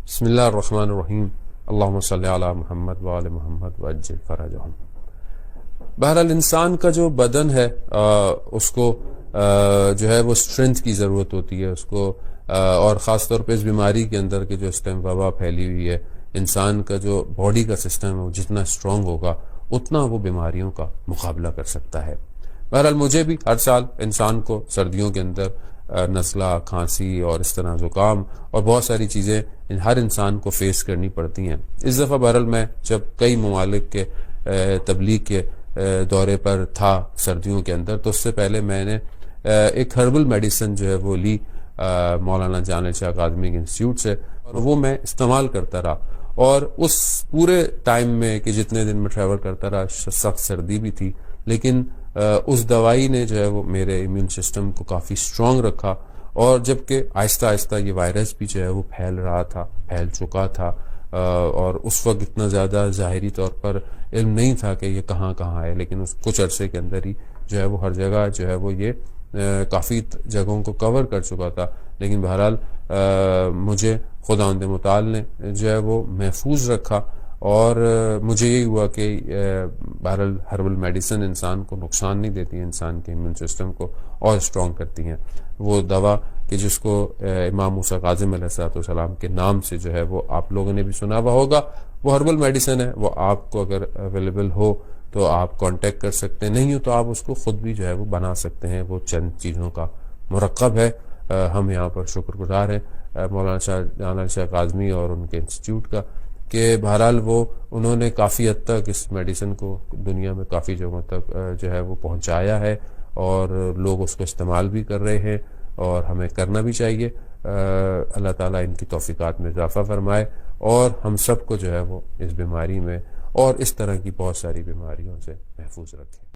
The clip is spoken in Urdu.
بسم اللہ الرحمن الرحیم، اللہم صلی علی محمد وآل محمد وعجل فرجہم۔ بہرحال انسان کا جو بدن ہے اس کو جو ہے وہ اسٹرینتھ کی ضرورت ہوتی ہے اس کو، اور خاص طور پہ اس بیماری کے اندر کہ جو اس ٹائم وبا پھیلی ہوئی ہے، انسان کا جو باڈی کا سسٹم ہے وہ جتنا اسٹرانگ ہوگا اتنا وہ بیماریوں کا مقابلہ کر سکتا ہے۔ بہرحال مجھے بھی ہر سال انسان کو سردیوں کے اندر نزلہ، کھانسی اور اس طرح زکام اور بہت ساری چیزیں ہر انسان کو فیس کرنی پڑتی ہیں۔ اس دفعہ بہرحال میں جب کئی ممالک کے تبلیغ کے دورے پر تھا سردیوں کے اندر، تو اس سے پہلے میں نے ایک ہربل میڈیسن جو ہے وہ لی مولانا جان شاہ اکادمی انسٹیٹیوٹ سے، اور وہ میں استعمال کرتا رہا۔ اور اس پورے ٹائم میں کہ جتنے دن میں ٹریول کرتا رہا، سخت سردی بھی تھی، لیکن اس دوائی نے جو ہے وہ میرے امیون سسٹم کو کافی اسٹرانگ رکھا، اور جبکہ آہستہ آہستہ یہ وائرس بھی جو ہے وہ پھیل رہا تھا، پھیل چکا تھا، اور اس وقت اتنا زیادہ ظاہری طور پر علم نہیں تھا کہ یہ کہاں کہاں ہے، لیکن اس کچھ عرصے کے اندر ہی جو ہے وہ ہر جگہ جو ہے وہ یہ کافی جگہوں کو کور کر چکا تھا۔ لیکن بہرحال مجھے خداوند متعال نے جو ہے وہ محفوظ رکھا، اور مجھے یہی ہوا کہ بہرحال ہربل میڈیسن انسان کو نقصان نہیں دیتی، انسان کے امیون سسٹم کو اور اسٹرانگ کرتی ہیں۔ وہ دوا کہ جس کو امام موسیٰ کاظم علیہ السلام کے نام سے جو ہے وہ آپ لوگوں نے بھی سنا ہوا ہوگا، وہ ہربل میڈیسن ہے، وہ آپ کو اگر اویلیبل ہو تو آپ کانٹیکٹ کر سکتے ہیں، نہیں ہو تو آپ اس کو خود بھی جو ہے وہ بنا سکتے ہیں۔ وہ چند چیزوں کا مرکب ہے۔ ہم یہاں پر شکر گزار ہیں مولانا جان شاہ اکادمی اور ان کے انسٹیٹیوٹ کا کہ بہرحال انہوں نے کافی حد تک اس میڈیسن کو دنیا میں کافی جگہوں تک جو ہے وہ پہنچایا ہے، اور لوگ اس کو استعمال بھی کر رہے ہیں، اور ہمیں کرنا بھی چاہیے۔ اللہ تعالیٰ ان کی توفیقات میں اضافہ فرمائے، اور ہم سب کو جو ہے وہ اس بیماری میں اور اس طرح کی بہت ساری بیماریوں سے محفوظ رکھے۔